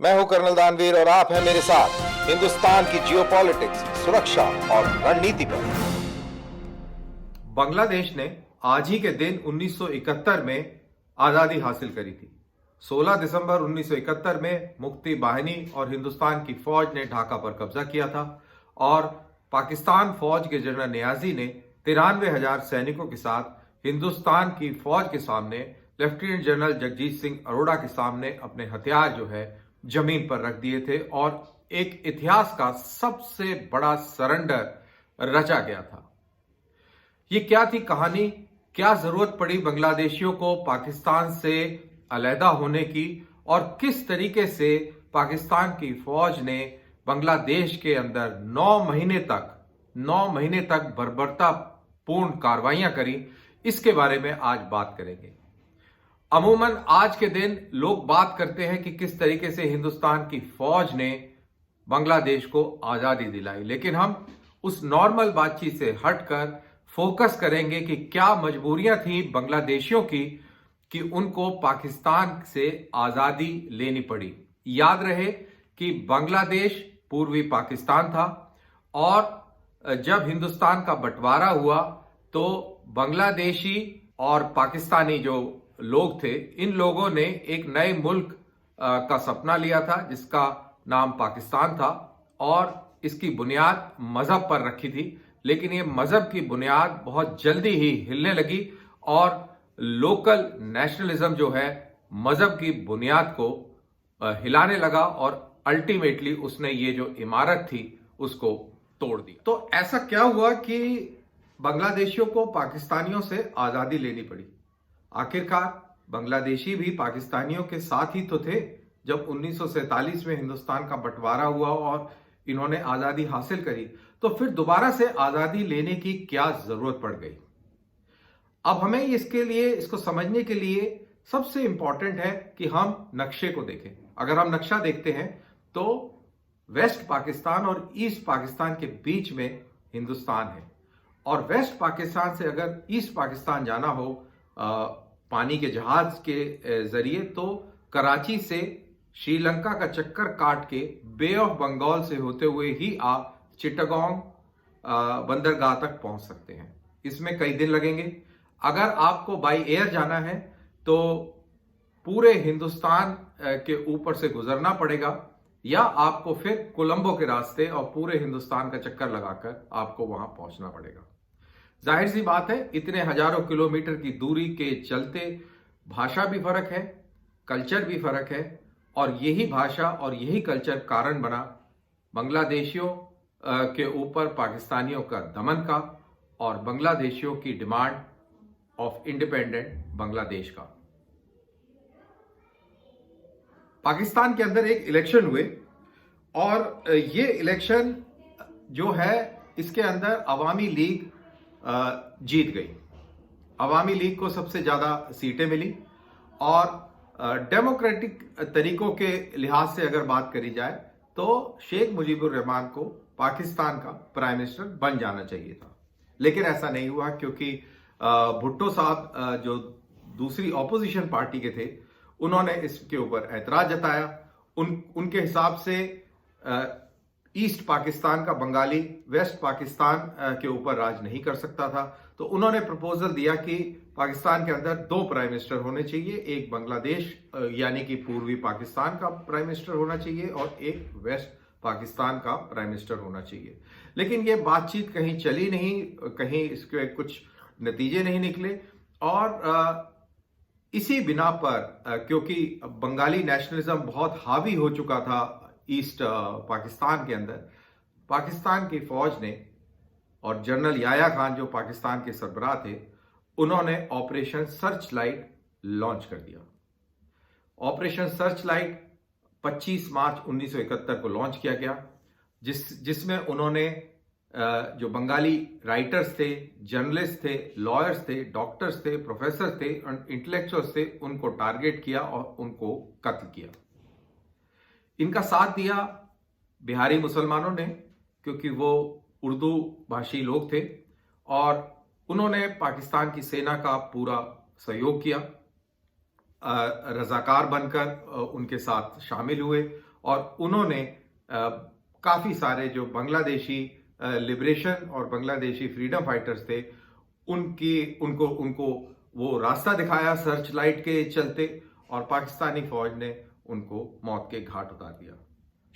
मैं हूं कर्नल दानवीर और आप हैं मेरे साथ हिंदुस्तान की जियोपॉलिटिक्स, सुरक्षा और रणनीति पर। बांग्लादेश ने आज ही के दिन 1971 में आजादी हासिल करी थी। 16 दिसंबर 1971 में मुक्ति बाहिनी और हिंदुस्तान की फौज ने ढाका पर कब्जा किया था और पाकिस्तान फौज के जनरल नियाजी ने 93,000 सैनिकों के साथ हिंदुस्तान की फौज के सामने लेफ्टिनेंट जनरल जगजीत सिंह अरोड़ा के सामने अपने हथियार जो है जमीन पर रख दिए थे और एक इतिहास का सबसे बड़ा सरेंडर रचा गया था। ये क्या थी कहानी? क्या जरूरत पड़ी बांग्लादेशियों को पाकिस्तान से अलहदा होने की और किस तरीके से पाकिस्तान की फौज ने बांग्लादेश के अंदर 9 महीने तक बर्बरतापूर्ण कार्रवाइयां करी, इसके बारे में आज बात करेंगे। अमूमन आज के दिन लोग बात करते हैं कि किस तरीके से हिंदुस्तान की फौज ने बांग्लादेश को आजादी दिलाई, लेकिन हम उस नॉर्मल बातचीत से हटकर फोकस करेंगे कि क्या मजबूरियां थी बांग्लादेशियों की कि उनको पाकिस्तान से आजादी लेनी पड़ी। याद रहे कि बांग्लादेश पूर्वी पाकिस्तान था और जब हिंदुस्तान का बंटवारा हुआ तो बांग्लादेशी और पाकिस्तानी जो लोग थे, इन लोगों ने एक नए मुल्क का सपना लिया था जिसका नाम पाकिस्तान था और इसकी बुनियाद मजहब पर रखी थी। लेकिन ये मजहब की बुनियाद बहुत जल्दी ही हिलने लगी और लोकल नेशनलिज्म जो है मजहब की बुनियाद को हिलाने लगा और अल्टीमेटली उसने ये जो इमारत थी उसको तोड़ दिया। तो ऐसा क्या हुआ कि बांग्लादेशियों को पाकिस्तानियों से आजादी लेनी पड़ी? आखिरकार बांग्लादेशी भी पाकिस्तानियों के साथ ही तो थे जब 1947 में हिंदुस्तान का बंटवारा हुआ और इन्होंने आजादी हासिल करी। तो फिर दोबारा से आजादी लेने की क्या जरूरत पड़ गई? अब हमें इसको समझने के लिए सबसे इंपॉर्टेंट है कि हम नक्शे को देखें। अगर हम नक्शा देखते हैं तो वेस्ट पाकिस्तान और ईस्ट पाकिस्तान के बीच में हिंदुस्तान है और वेस्ट पाकिस्तान से अगर ईस्ट पाकिस्तान जाना हो पानी के जहाज के जरिए तो कराची से श्रीलंका का चक्कर काट के बे ऑफ बंगाल से होते हुए ही आप चिट्टागोंग बंदरगाह तक पहुंच सकते हैं। इसमें कई दिन लगेंगे। अगर आपको बाई एयर जाना है तो पूरे हिंदुस्तान के ऊपर से गुजरना पड़ेगा या आपको फिर कोलंबो के रास्ते और पूरे हिंदुस्तान का चक्कर लगाकर आपको वहां पहुंचना पड़ेगा। जाहिर सी बात है, इतने हजारों किलोमीटर की दूरी के चलते भाषा भी फर्क है, कल्चर भी फर्क है और यही भाषा और यही कल्चर कारण बना बांग्लादेशियों के ऊपर पाकिस्तानियों का दमन का और बांग्लादेशियों की डिमांड ऑफ इंडिपेंडेंट बांग्लादेश का। पाकिस्तान के अंदर एक इलेक्शन हुए और ये इलेक्शन जो है इसके अंदर अवामी लीग जीत गई। अवामी लीग को सबसे ज्यादा सीटें मिली और डेमोक्रेटिक तरीकों के लिहाज से अगर बात करी जाए तो शेख मुजीबुर रहमान को पाकिस्तान का प्राइम मिनिस्टर बन जाना चाहिए था, लेकिन ऐसा नहीं हुआ क्योंकि भुट्टो साहब जो दूसरी ऑपोजिशन पार्टी के थे उन्होंने इसके ऊपर ऐतराज जताया। उनके हिसाब से ईस्ट पाकिस्तान का बंगाली वेस्ट पाकिस्तान के ऊपर राज नहीं कर सकता था, तो उन्होंने प्रपोजल दिया कि पाकिस्तान के अंदर 2 प्राइम मिनिस्टर होने चाहिए, एक बांग्लादेश यानी कि पूर्वी पाकिस्तान का प्राइम मिनिस्टर होना चाहिए और एक वेस्ट पाकिस्तान का प्राइम मिनिस्टर होना चाहिए। लेकिन ये बातचीत कहीं चली नहीं, कहीं इसके कुछ नतीजे नहीं निकले और इसी बिना पर क्योंकि बंगाली नेशनलिज्म बहुत हावी हो चुका था ईस्ट पाकिस्तान के अंदर, पाकिस्तान की फौज ने और जनरल याया खान जो पाकिस्तान के सरबराह थे उन्होंने ऑपरेशन सर्च लाइट लॉन्च कर दिया। ऑपरेशन सर्च लाइट 25 मार्च 1971 को लॉन्च किया गया, जिसमें उन्होंने जो बंगाली राइटर्स थे, जर्नलिस्ट थे, लॉयर्स थे, डॉक्टर्स थे, प्रोफेसर थे, इंटेलेक्चुअल्स थे, उनको टारगेट किया और उनको कत्ल किया। इनका साथ दिया बिहारी मुसलमानों ने क्योंकि वो उर्दू भाषी लोग थे और उन्होंने पाकिस्तान की सेना का पूरा सहयोग किया। रजाकार बनकर उनके साथ शामिल हुए और उन्होंने काफी सारे जो बांग्लादेशी लिबरेशन और बांग्लादेशी फ्रीडम फाइटर्स थे उनको उनको वो रास्ता दिखाया सर्च लाइट के चलते, और पाकिस्तानी फौज ने उनको मौत के घाट उतार दिया।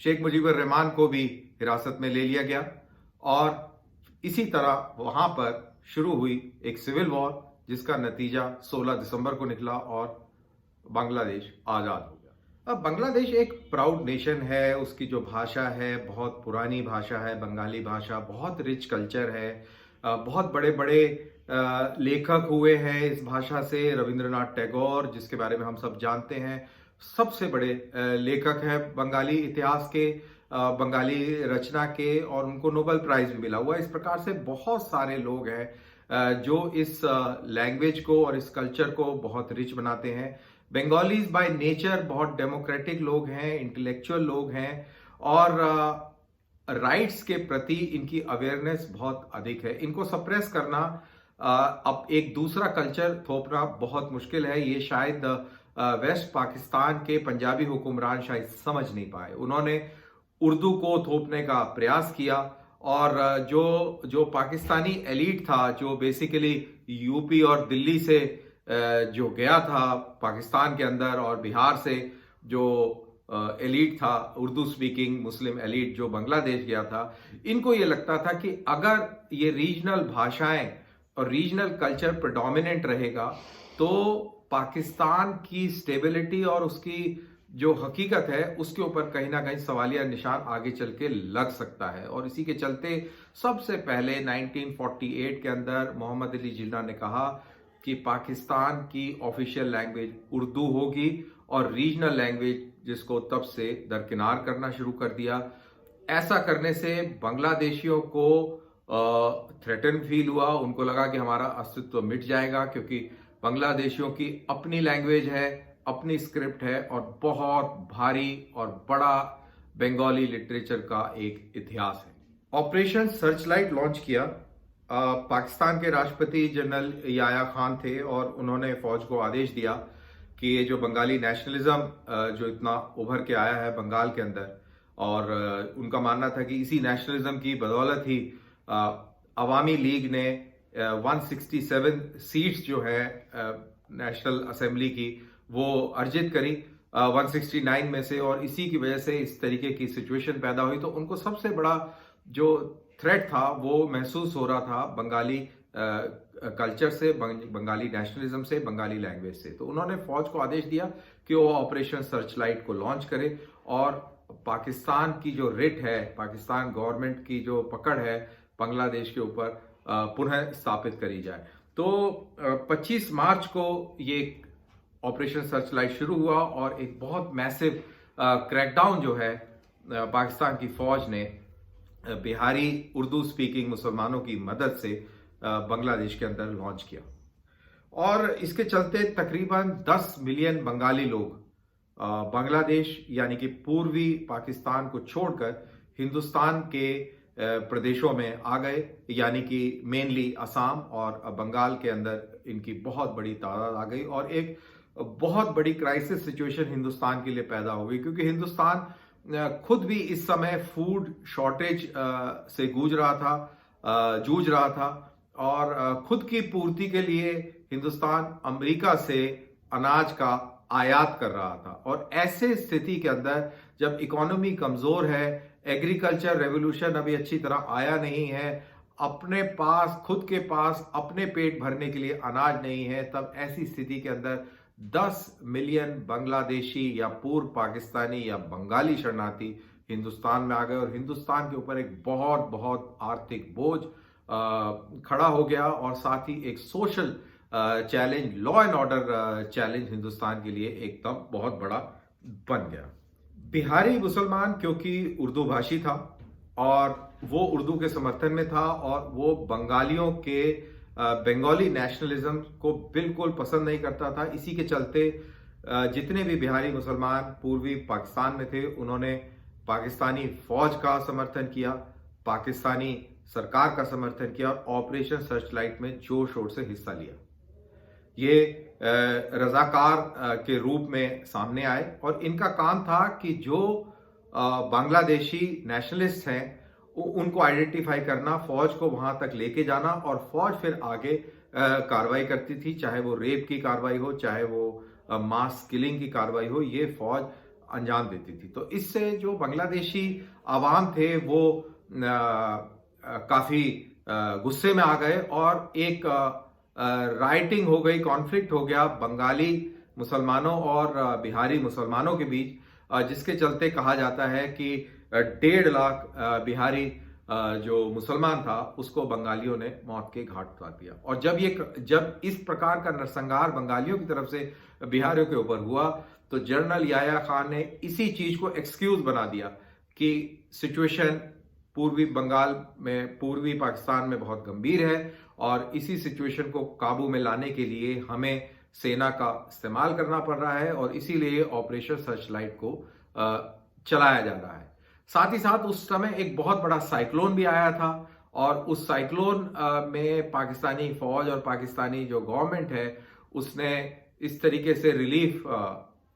शेख मुजीबुर रहमान को भी हिरासत में ले लिया गया और इसी तरह वहां पर शुरू हुई एक सिविल वॉर जिसका नतीजा 16 दिसंबर को निकला और बांग्लादेश आजाद हो गया। अब बांग्लादेश एक प्राउड नेशन है, उसकी जो भाषा है बहुत पुरानी भाषा है, बंगाली भाषा, बहुत रिच कल्चर है, बहुत बड़े बड़े लेखक हुए हैं इस भाषा से। रविंद्रनाथ टैगोर, जिसके बारे में हम सब जानते हैं, सबसे बड़े लेखक हैं बंगाली इतिहास के, बंगाली रचना के, और उनको नोबेल प्राइज भी मिला हुआ है। इस प्रकार से बहुत सारे लोग हैं जो इस लैंग्वेज को और इस कल्चर को बहुत रिच बनाते हैं। बंगालीज बाय नेचर बहुत डेमोक्रेटिक लोग हैं, इंटेलेक्चुअल लोग हैं, और राइट्स के प्रति इनकी अवेयरनेस बहुत अधिक है। इनको सप्रेस करना, अब एक दूसरा कल्चर थोपना बहुत मुश्किल है। ये शायद वेस्ट पाकिस्तान के पंजाबी हुक्मरान शायद समझ नहीं पाए। उन्होंने उर्दू को थोपने का प्रयास किया, और जो पाकिस्तानी एलीट था, जो बेसिकली यूपी और दिल्ली से जो गया था पाकिस्तान के अंदर, और बिहार से जो एलीट था, उर्दू स्पीकिंग मुस्लिम एलीट जो बांग्लादेश गया था, इनको ये लगता था कि अगर ये रीजनल भाषाएं और रीजनल कल्चर प्रेडोमिनेंट रहेगा तो पाकिस्तान की स्टेबिलिटी और उसकी जो हकीकत है उसके ऊपर कहीं ना कहीं सवालिया निशान आगे चल के लग सकता है। और इसी के चलते सबसे पहले 1948 के अंदर मोहम्मद अली जिन्ना ने कहा कि पाकिस्तान की ऑफिशियल लैंग्वेज उर्दू होगी, और रीजनल लैंग्वेज जिसको तब से दरकिनार करना शुरू कर दिया। ऐसा करने से बांग्लादेशियों को थ्रेटन फील हुआ, उनको लगा कि हमारा अस्तित्व मिट जाएगा, क्योंकि बांग्लादेशियों की अपनी लैंग्वेज है, अपनी स्क्रिप्ट है, और बहुत भारी और बड़ा बंगाली लिटरेचर का एक इतिहास है। ऑपरेशन सर्चलाइट लॉन्च किया। पाकिस्तान के राष्ट्रपति जनरल याया खान थे, और उन्होंने फौज को आदेश दिया कि ये जो बंगाली नेशनलिज्म जो इतना उभर के आया है बंगाल के अंदर, और उनका मानना था कि इसी नेशनलिज्म की बदौलत ही अवामी लीग ने 167 सीट्स जो है नेशनल असेंबली की वो अर्जित करी 169 में से, और इसी की वजह से इस तरीके की सिचुएशन पैदा हुई। तो उनको सबसे बड़ा जो थ्रेट था वो महसूस हो रहा था बंगाली कल्चर से, बंगाली नेशनलिज्म से, बंगाली लैंग्वेज से। तो उन्होंने फौज को आदेश दिया कि वो ऑपरेशन सर्चलाइट को लॉन्च करे, और पाकिस्तान की जो रिट है, पाकिस्तान गवर्नमेंट की जो पकड़ है बांग्लादेश के ऊपर, पुनः स्थापित करी जाए। तो 25 मार्च को ये ऑपरेशन सर्चलाइट शुरू हुआ, और एक बहुत मैसिव क्रैकडाउन जो है पाकिस्तान की फौज ने बिहारी उर्दू स्पीकिंग मुसलमानों की मदद से बांग्लादेश के अंदर लॉन्च किया। और इसके चलते तकरीबन 10 मिलियन बंगाली लोग बांग्लादेश यानी कि पूर्वी पाकिस्तान को छोड़कर हिंदुस्तान के प्रदेशों में आ गए, यानी कि मेनली असम और बंगाल के अंदर इनकी बहुत बड़ी तादाद आ गई, और एक बहुत बड़ी क्राइसिस सिचुएशन हिंदुस्तान के लिए पैदा हो गई, क्योंकि हिंदुस्तान खुद भी इस समय फूड शॉर्टेज से जूझ रहा था, और खुद की पूर्ति के लिए हिंदुस्तान अमेरिका से अनाज का आयात कर रहा था। और ऐसे स्थिति के अंदर जब इकोनॉमी कमजोर है, एग्रीकल्चर रेवोल्यूशन अभी अच्छी तरह आया नहीं है, अपने पास खुद के पास अपने पेट भरने के लिए अनाज नहीं है, तब ऐसी स्थिति के अंदर 10 मिलियन बांग्लादेशी या पूर्व पाकिस्तानी या बंगाली शरणार्थी हिंदुस्तान में आ गए, और हिंदुस्तान के ऊपर एक बहुत बहुत आर्थिक बोझ खड़ा हो गया, और साथ ही एक social challenge, law and order challenge Hindustan के लिए एकदम बहुत बड़ा बन गया। बिहारी मुसलमान क्योंकि उर्दू भाषी था और वो उर्दू के समर्थन में था, और वो बंगालियों के बंगाली नेशनलिज्म को बिल्कुल पसंद नहीं करता था। इसी के चलते जितने भी बिहारी मुसलमान पूर्वी पाकिस्तान में थे, उन्होंने पाकिस्तानी फौज का समर्थन किया, पाकिस्तानी सरकार का समर्थन किया, और ऑपरेशन सर्चलाइट में जोर शोर से हिस्सा लिया। ये रजाकार के रूप में सामने आए, और इनका काम था कि जो बांग्लादेशी नेशनलिस्ट हैं उनको आइडेंटिफाई करना, फौज को वहां तक लेके जाना और फौज फिर आगे कार्रवाई करती थी, चाहे वो रेप की कार्रवाई हो, चाहे वो मास किलिंग की कार्रवाई हो, ये फौज अंजाम देती थी। तो इससे जो बांग्लादेशी आवाम थे वो काफी गुस्से में आ गए और एक राइटिंग हो गई, कॉन्फ्लिक्ट हो गया बंगाली मुसलमानों और बिहारी मुसलमानों के बीच, जिसके चलते कहा जाता है कि 1.5 लाख बिहारी जो मुसलमान था उसको बंगालियों ने मौत के घाट उतार दिया। और जब इस प्रकार का नरसंहार बंगालियों की तरफ से बिहारियों के ऊपर हुआ तो जनरल याया खान ने इसी चीज को एक्सक्यूज बना दिया कि सिचुएशन पूर्वी बंगाल में, पूर्वी पाकिस्तान में बहुत गंभीर है और इसी सिचुएशन को काबू में लाने के लिए हमें सेना का इस्तेमाल करना पड़ रहा है और इसीलिए ऑपरेशन सर्चलाइट को चलाया जा रहा है। साथ ही साथ उस समय एक बहुत बड़ा साइक्लोन भी आया था और उस साइक्लोन में पाकिस्तानी फौज और पाकिस्तानी जो गवर्नमेंट है उसने इस तरीके से रिलीफ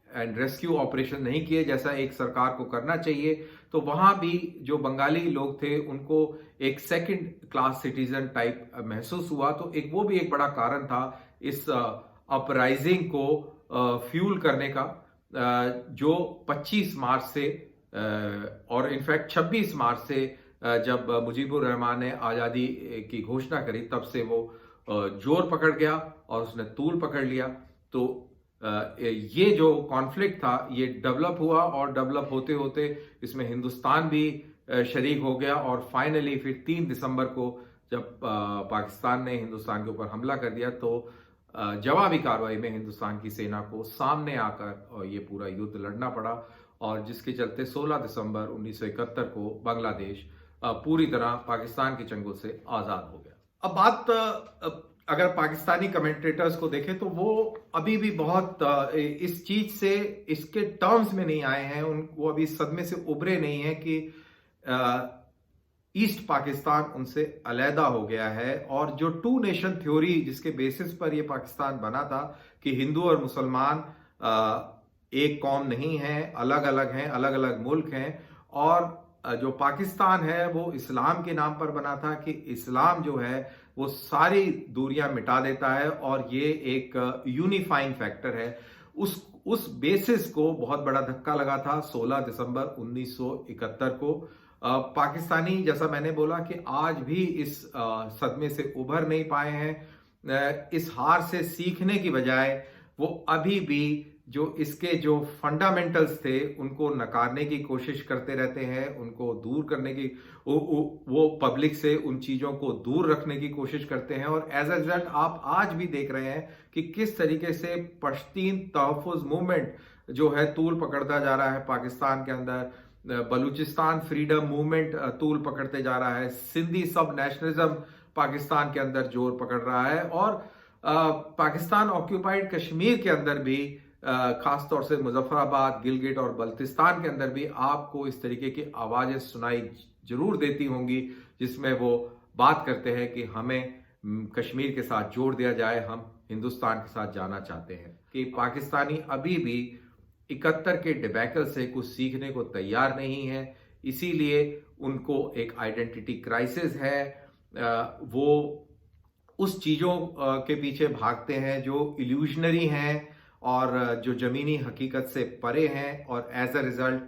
एंड रेस्क्यू ऑपरेशन नहीं किए जैसा एक सरकार को करना चाहिए। तो वहां भी जो बंगाली लोग थे उनको एक सेकंड क्लास सिटीजन टाइप महसूस हुआ। तो वो भी एक बड़ा कारण था इस अपराइजिंग को फ्यूल करने का, जो 25 मार्च से और इनफैक्ट 26 मार्च से जब मुजीबुर रहमान ने आज़ादी की घोषणा करी तब से वो जोर पकड़ गया और उसने तूल पकड़ लिया। तो ये जो कॉन्फ्लिक्ट था ये डेवलप हुआ और डेवलप होते होते इसमें हिंदुस्तान भी शरीक हो गया और फाइनली फिर 3 दिसंबर को जब पाकिस्तान ने हिंदुस्तान के ऊपर हमला कर दिया तो जवाबी कार्रवाई में हिंदुस्तान की सेना को सामने आकर ये पूरा युद्ध लड़ना पड़ा और जिसके चलते 16 दिसंबर 1971 को बांग्लादेश पूरी तरह पाकिस्तान के चंगुल से आजाद हो गया। अब बात अगर पाकिस्तानी कमेंटेटर्स को देखें तो वो अभी भी बहुत इस चीज से, इसके टर्म्स में नहीं आए हैं, वो अभी सदमे से उभरे नहीं है कि ईस्ट पाकिस्तान उनसे अलहदा हो गया है। और जो 2 नेशन थ्योरी जिसके बेसिस पर ये पाकिस्तान बना था कि हिंदू और मुसलमान एक कौम नहीं है, अलग अलग हैं, अलग अलग मुल्क हैं, और जो पाकिस्तान है वो इस्लाम के नाम पर बना था कि इस्लाम जो है वो सारी दूरियां मिटा देता है और ये एक यूनिफाइंग फैक्टर है। उस बेसिस को बहुत बड़ा धक्का लगा था 16 दिसंबर 1971 को। पाकिस्तानी, जैसा मैंने बोला कि आज भी इस सदमे से उभर नहीं पाए हैं। इस हार से सीखने की बजाय वो अभी भी जो इसके जो फंडामेंटल्स थे उनको नकारने की कोशिश करते रहते हैं, उनको दूर करने की, वो पब्लिक से उन चीजों को दूर रखने की कोशिश करते हैं। और एज अ रिजल्ट आप आज भी देख रहे हैं कि किस तरीके से पश्तीन तहफ़्फ़ुज़ मूवमेंट जो है तूल पकड़ता जा रहा है पाकिस्तान के अंदर, बलूचिस्तान फ्रीडम मूवमेंट तूल पकड़ते जा रहा है, सिंधी सब नेशनलिज्म पाकिस्तान के अंदर जोर पकड़ रहा है और पाकिस्तान ऑक्यूपाइड कश्मीर के अंदर भी खास तौर से मुजफ्फराबाद, गिलगिट और बल्तिस्तान के अंदर भी आपको इस तरीके की आवाजें सुनाई जरूर देती होंगी जिसमें वो बात करते हैं कि हमें कश्मीर के साथ जोड़ दिया जाए, हम हिंदुस्तान के साथ जाना चाहते हैं। कि पाकिस्तानी अभी भी 71 के डिबैकल से कुछ सीखने को तैयार नहीं है, इसीलिए उनको एक आइडेंटिटी क्राइसिस है। वो उस चीजों के पीछे भागते हैं जो इल्यूशनरी हैं और जो जमीनी हकीकत से परे हैं और एज अ रिजल्ट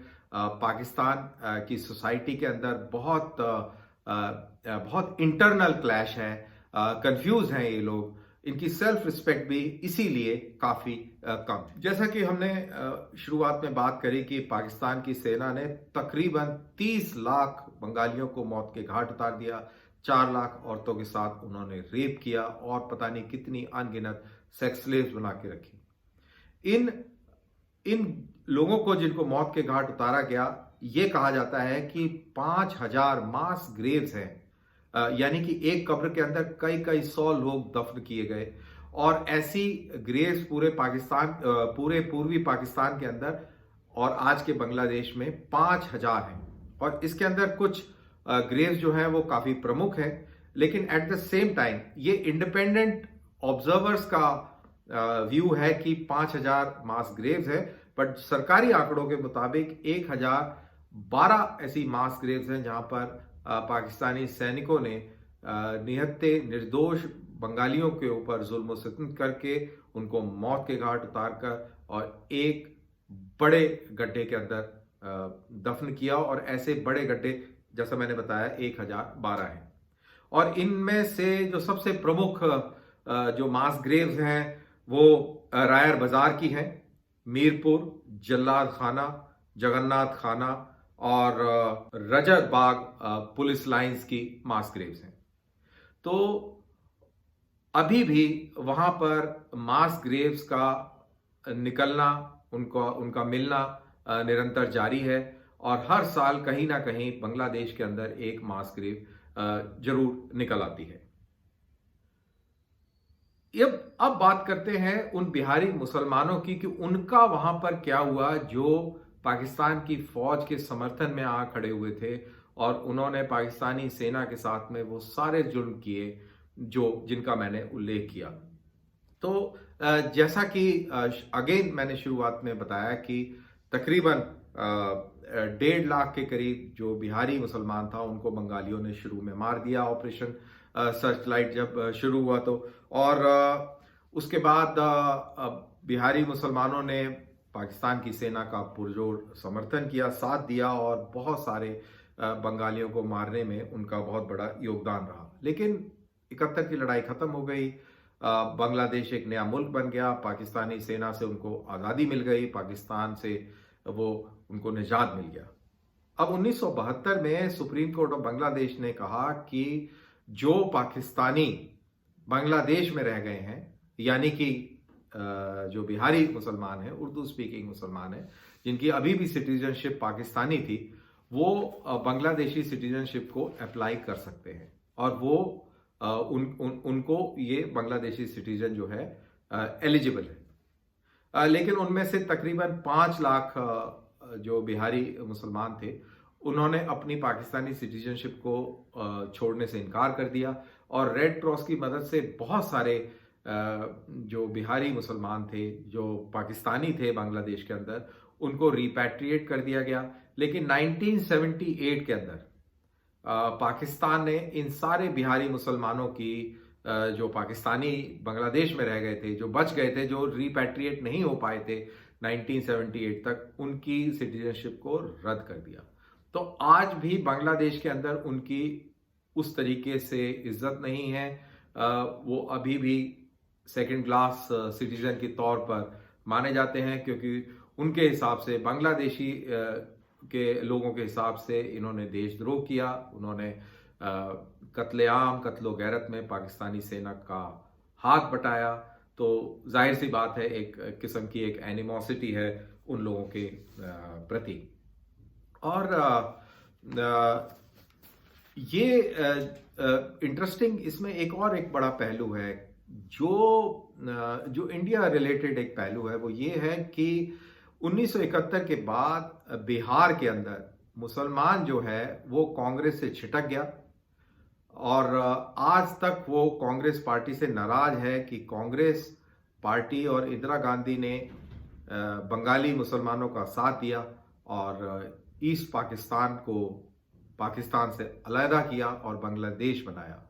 पाकिस्तान की सोसाइटी के अंदर बहुत इंटरनल क्लैश है, कंफ्यूज हैं ये लोग, इनकी सेल्फ रिस्पेक्ट भी इसीलिए काफी कम। जैसा कि हमने शुरुआत में बात करी कि पाकिस्तान की सेना ने तकरीबन 30 लाख बंगालियों को मौत के घाट उतार दिया, 4 लाख औरतों के साथ उन्होंने रेप किया और पता नहीं कितनी अनगिनत सेक्स स्लेव्स बना के रखी। इन लोगों को जिनको मौत के घाट उतारा गया, ये कहा जाता है कि 5000 मास ग्रेव्स हैं, यानी कि एक कब्र के अंदर कई 100 लोग दफन किए गए और ऐसी ग्रेव्स पूरे पूर्वी पाकिस्तान के अंदर और आज के बांग्लादेश में 5000 हैं। और इसके अंदर कुछ ग्रेव्स जो हैं वो काफी प्रमुख हैं, लेकिन एट द सेम टाइम ये इंडिपेंडेंट ऑब्जर्वर्स का व्यू है कि 5000 मास ग्रेव्स है, बट सरकारी आंकड़ों के मुताबिक 1000 12 ऐसी मास ग्रेव्स हैं जहां पर पाकिस्तानी सैनिकों ने निहत्थे निर्दोष बंगालियों के ऊपर जुल्म सितम करके उनको मौत के घाट उतारकर और एक बड़े गड्ढे के अंदर दफन किया। और ऐसे बड़े गड्ढे जैसा मैंने बताया 1012 हैं। और इनमें से जो सबसे प्रमुख जो मास ग्रेव्स हैं वो रायर बाजार की हैं, मीरपुर, जल्लाद खाना, जगन्नाथ खाना और रजत बाग पुलिस लाइंस की मास ग्रेव्स हैं। तो अभी भी वहां पर मास ग्रेव्स का निकलना, उनका मिलना निरंतर जारी है और हर साल कहीं ना कहीं बांग्लादेश के अंदर एक मास ग्रेव जरूर निकल आती है। अब बात करते हैं उन बिहारी मुसलमानों की कि उनका वहां पर क्या हुआ जो पाकिस्तान की फौज के समर्थन में आ खड़े हुए थे और उन्होंने पाकिस्तानी सेना के साथ में वो सारे जुल्म किए जिनका मैंने उल्लेख किया। तो जैसा कि अगेन मैंने शुरुआत में बताया कि तकरीबन 1.5 लाख के करीब जो बिहारी मुसलमान था उनको बंगालियों ने शुरू में मार दिया ऑपरेशन सर्च लाइट जब शुरू हुआ तो। और उसके बाद बिहारी मुसलमानों ने पाकिस्तान की सेना का पुरजोर समर्थन किया, साथ दिया और बहुत सारे बंगालियों को मारने में उनका बहुत बड़ा योगदान रहा। लेकिन 71 की लड़ाई खत्म हो गई, बांग्लादेश एक नया मुल्क बन गया, पाकिस्तानी सेना से उनको आज़ादी मिल गई, पाकिस्तान से वो उनको निजात मिल गया। अब 1972 में सुप्रीम कोर्ट ऑफ बांग्लादेश ने कहा कि जो पाकिस्तानी बांग्लादेश में रह गए हैं, यानी कि जो बिहारी मुसलमान हैं, उर्दू स्पीकिंग मुसलमान हैं, जिनकी अभी भी सिटीजनशिप पाकिस्तानी थी, वो बांग्लादेशी सिटीजनशिप को अप्लाई कर सकते हैं और वो उनको ये बांग्लादेशी सिटीजन जो है एलिजिबल है। लेकिन उनमें से तकरीबन 5 लाख जो बिहारी मुसलमान थे उन्होंने अपनी पाकिस्तानी सिटीजनशिप को छोड़ने से इनकार कर दिया और रेड क्रॉस की मदद से बहुत सारे जो बिहारी मुसलमान थे जो पाकिस्तानी थे बांग्लादेश के अंदर, उनको रिपैट्रिएट कर दिया गया। लेकिन 1978 के अंदर पाकिस्तान ने इन सारे बिहारी मुसलमानों की जो पाकिस्तानी बांग्लादेश में रह गए थे, जो बच गए थे, जो रिपैट्रिएट नहीं हो पाए थे 1978 तक, उनकी सिटीजनशिप को रद्द कर दिया। तो आज भी बांग्लादेश के अंदर उनकी उस तरीके से इज्जत नहीं है। वो अभी भी सेकंड क्लास सिटीजन के तौर पर माने जाते हैं, क्योंकि उनके हिसाब से, बांग्लादेशी के लोगों के हिसाब से, इन्होंने देशद्रोह किया, उन्होंने कत्लेआम, कत्लो गैरत में पाकिस्तानी सेना का हाथ बटाया। तो जाहिर सी बात है एक किस्म की एक एनिमोसिटी है उन लोगों के प्रति। और ये इंटरेस्टिंग इसमें एक बड़ा पहलू है जो इंडिया रिलेटेड एक पहलू है, वो ये है कि 1971 के बाद बिहार के अंदर मुसलमान जो है वो कांग्रेस से छिटक गया और आज तक वो कांग्रेस पार्टी से नाराज है कि कांग्रेस पार्टी और इंदिरा गांधी ने बंगाली मुसलमानों का साथ दिया और ईस्ट पाकिस्तान को पाकिस्तान से अलहदा किया और बांग्लादेश बनाया।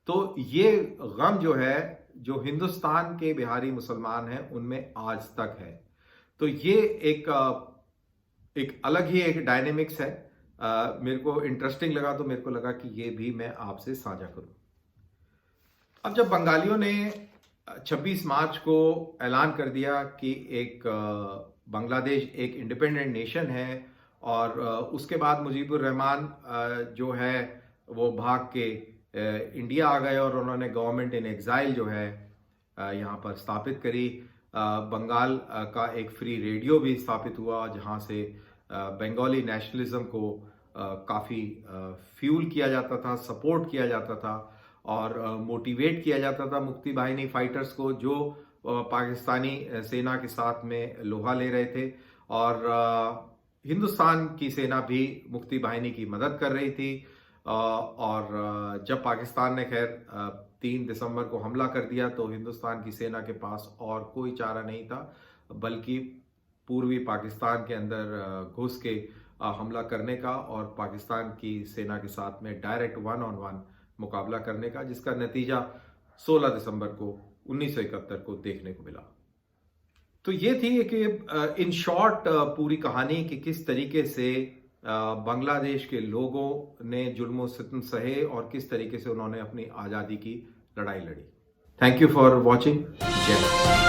तो ये गम जो है, जो हिंदुस्तान के बिहारी मुसलमान हैं उनमें आज तक है। तो ये एक अलग ही एक डायनेमिक्स है। मेरे को इंटरेस्टिंग लगा तो मेरे को लगा कि ये भी मैं आपसे साझा करूं। अब जब बंगालियों ने 26 मार्च को ऐलान कर दिया कि एक बांग्लादेश एक इंडिपेंडेंट नेशन है और उसके बाद मुजीबुर रहमान जो है वो भाग के इंडिया आ गए और उन्होंने गवर्नमेंट इन एग्जाइल जो है यहाँ पर स्थापित करी। बंगाल का एक फ्री रेडियो भी स्थापित हुआ जहाँ से बंगाली नेशनलिज्म को काफ़ी फ्यूल किया जाता था, सपोर्ट किया जाता था और मोटिवेट किया जाता था मुक्ति बाहिनी फाइटर्स को जो पाकिस्तानी सेना के साथ में लोहा ले रहे थे। और हिंदुस्तान की सेना भी मुक्ति बाहिनी की मदद कर रही थी। और जब पाकिस्तान ने खैर 3 दिसंबर को हमला कर दिया तो हिंदुस्तान की सेना के पास और कोई चारा नहीं था बल्कि पूर्वी पाकिस्तान के अंदर घुस के हमला करने का और पाकिस्तान की सेना के साथ में डायरेक्ट 1-on-1 मुकाबला करने का, जिसका नतीजा 16 दिसंबर को 1971 को देखने को मिला। तो ये थी कि इन शॉर्ट पूरी कहानी कि किस तरीके से बांग्लादेश के लोगों ने जुल्म सितम सहे और किस तरीके से उन्होंने अपनी आज़ादी की लड़ाई लड़ी। Thank you for watching. जय हिंद।